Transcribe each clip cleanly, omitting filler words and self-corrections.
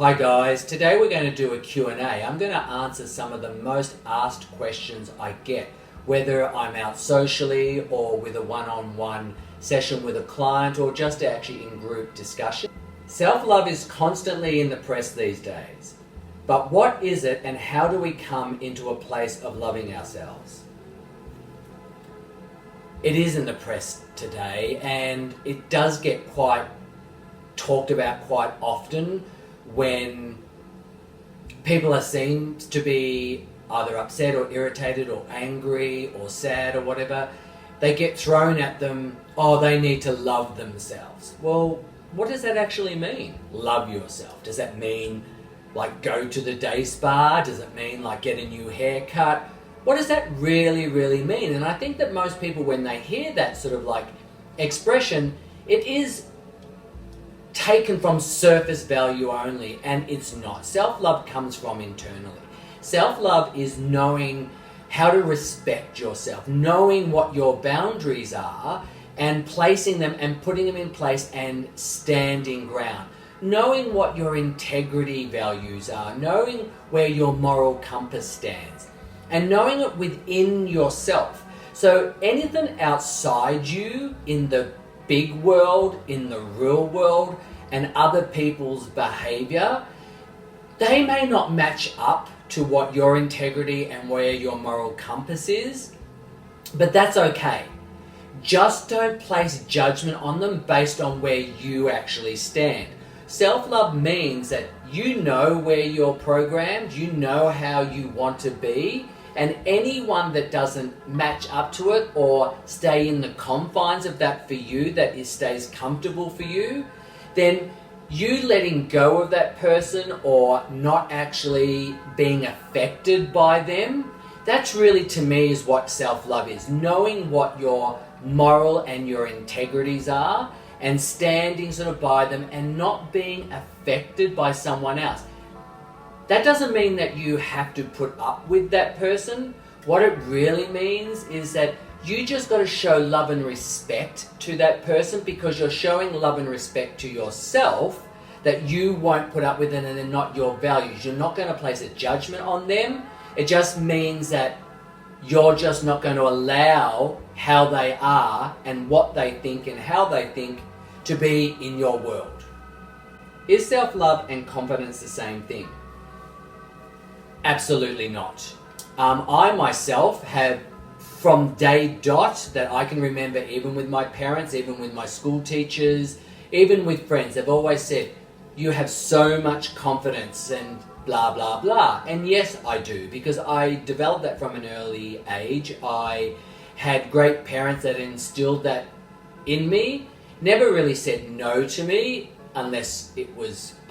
Hi guys, today we're going to do a Q&A. I'm going to answer some of the most asked questions I get, whether I'm out socially or with a one-on-one session with a client or just actually in group discussion. Self-love is constantly in the press these days. But what is it and how do we come into a place of loving ourselves? It is in the press today and it does get quite talked about quite often when people are seen to be either upset or irritated or angry or sad or whatever. They get thrown at them, oh, they need to love themselves. Well, what does that actually mean? Love yourself. Does that mean like go to the day spa? Does it mean like get a new haircut? What does that really mean? And I think that most people, when they hear that sort of like expression, it is taken from surface value only, and it's not. Self-love comes from internally. Self-love is knowing how to respect yourself, knowing what your boundaries are and placing them and putting them in place and standing ground. Knowing what your integrity values are, knowing where your moral compass stands, and knowing it within yourself. So anything outside you in the big world, in the real world, and other people's behavior, they may not match up to what your integrity and where your moral compass is, but that's okay. Just don't place judgment on them based on where you actually stand. Self-love means that you know where you're programmed, you know how you want to be, and anyone that doesn't match up to it or stay in the confines of that for you, that it stays comfortable for you, then you letting go of that person or not actually being affected by them, that's really, to me, is what self-love is. Knowing what your moral and your integrities are and standing sort of by them and not being affected by someone else. That doesn't mean that you have to put up with that person. What it really means is that you just got to show love and respect to that person, because you're showing love and respect to yourself that you won't put up with it and they're not your values. You're not going to place a judgment on them. It just means that you're just not going to allow how they are and what they think and how they think to be in your world. Is self-love and confidence the same thing? Absolutely not. I myself have, from day dot that I can remember, even with my parents, even with my school teachers, even with friends, they've always said, you have so much confidence and blah, blah, blah. And yes, I do, because I developed that from an early age. I had great parents that instilled that in me, never really said no to me unless I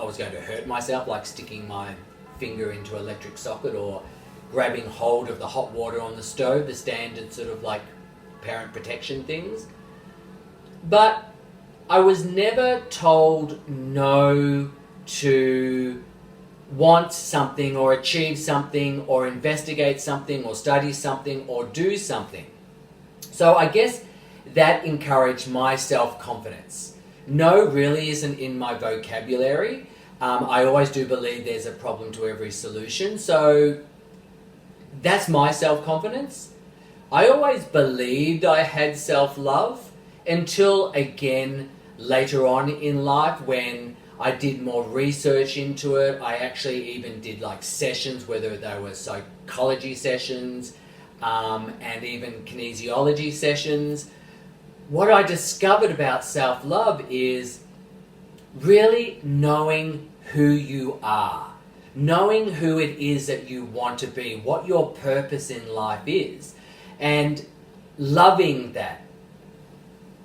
was going to hurt myself, like sticking my finger into an electric socket or grabbing hold of the hot water on the stove, the standard sort of like parent protection things. But I was never told no to want something or achieve something or investigate something or study something or do something. So I guess that encouraged my self-confidence. No really isn't in my vocabulary. I always do believe there's a problem to every solution. So that's my self-confidence. I always believed I had self-love until, again, later on in life when I did more research into it. I actually even did like sessions, whether they were psychology sessions and even kinesiology sessions. What I discovered about self-love is really knowing who you are, knowing who it is that you want to be, what your purpose in life is, and loving that.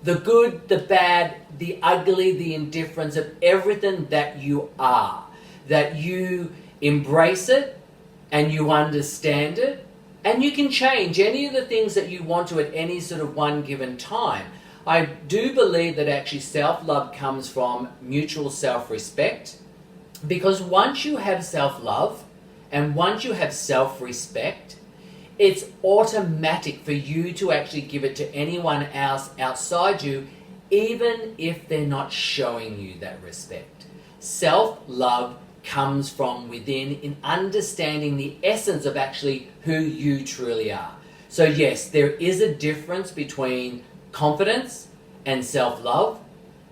The good, the bad, the ugly, the indifference of everything that you are, that you embrace it and you understand it, and you can change any of the things that you want to at any sort of one given time. I do believe that actually self-love comes from mutual self-respect, because once you have self-love and once you have self-respect, it's automatic for you to actually give it to anyone else outside you, even if they're not showing you that respect. Self-love comes from within, in understanding the essence of actually who you truly are. So yes, there is a difference between confidence and self-love,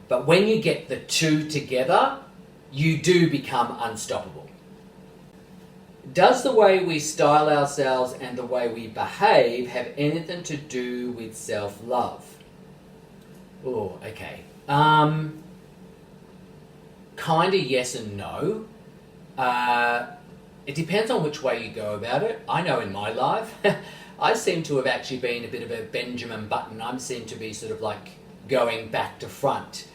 but when you get the two together, you do become unstoppable. Does the way we style ourselves and the way we behave have anything to do with self-love? Oh, okay. Kind of yes and no. It depends on which way you go about it. I know in my life, I seem to have actually been a bit of a Benjamin Button. I seem to be sort of like going back to front.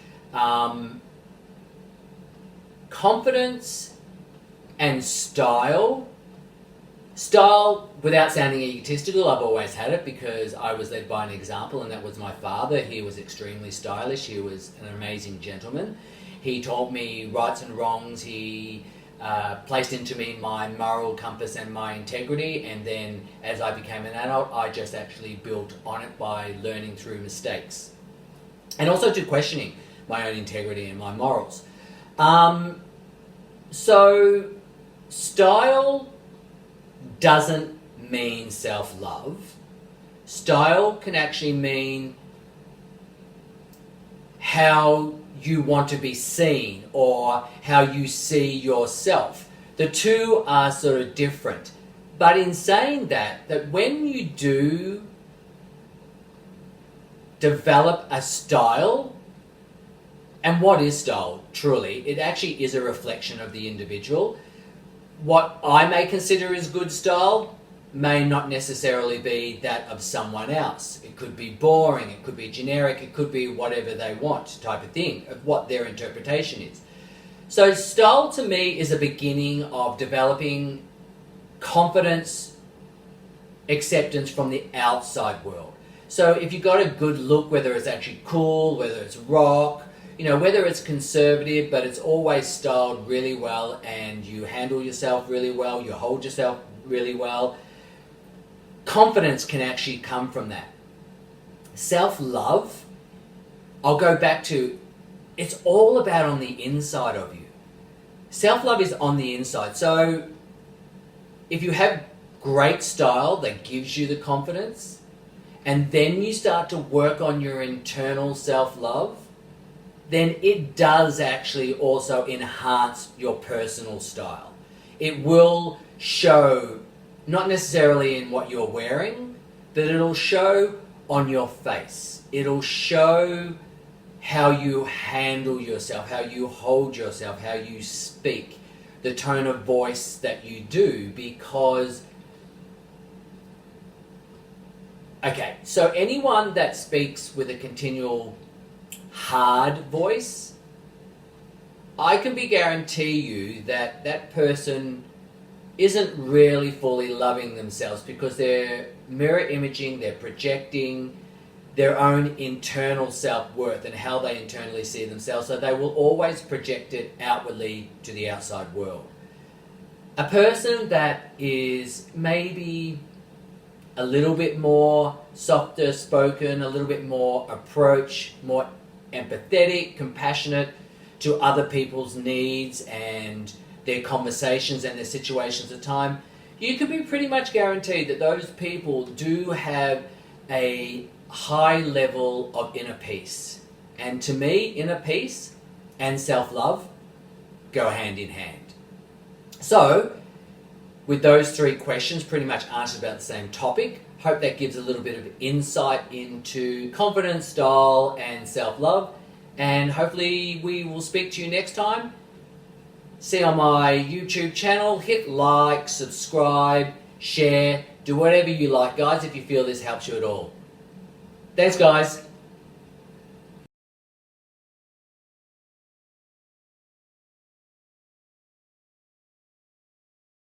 Confidence and style, without sounding egotistical, I've always had it because I was led by an example, and that was my father. He was extremely stylish. He was an amazing gentleman. He taught me rights and wrongs. He placed into me my moral compass and my integrity, and then as I became an adult, I just actually built on it by learning through mistakes and also to questioning my own integrity and my morals. So style doesn't mean self-love. Style can actually mean how you want to be seen or how you see yourself. The two are sort of different. But in saying that when you do develop a style, and what is style, truly? It actually is a reflection of the individual. What I may consider as good style may not necessarily be that of someone else. It could be boring, it could be generic, it could be whatever they want type of thing, of what their interpretation is. So style to me is a beginning of developing confidence, acceptance from the outside world. So if you've got a good look, whether it's actually cool, whether it's rock, whether it's conservative, but it's always styled really well and you handle yourself really well, you hold yourself really well, confidence can actually come from that. Self-love, I'll go back to, it's all about on the inside of you. Self-love is on the inside. So if you have great style that gives you the confidence, and then you start to work on your internal self-love, then it does actually also enhance your personal style. It will show, not necessarily in what you're wearing, but it'll show on your face. It'll show how you handle yourself, how you hold yourself, how you speak, the tone of voice that you do, because okay, so anyone that speaks with a continual hard voice, I can guarantee you that that person isn't really fully loving themselves because they're mirror imaging, they're projecting their own internal self-worth and how they internally see themselves, so they will always project it outwardly to the outside world. A person that is maybe a little bit more softer spoken, a little bit more approach, more empathetic, compassionate to other people's needs and their conversations and their situations at time, you can be pretty much guaranteed that those people do have a high level of inner peace. And to me, inner peace and self-love go hand in hand. So, with those three questions pretty much answered about the same topic, hope that gives a little bit of insight into confidence, style, and self-love. And hopefully we will speak to you next time. See you on my YouTube channel. Hit like, subscribe, share. Do whatever you like, guys, if you feel this helps you at all. Thanks, guys.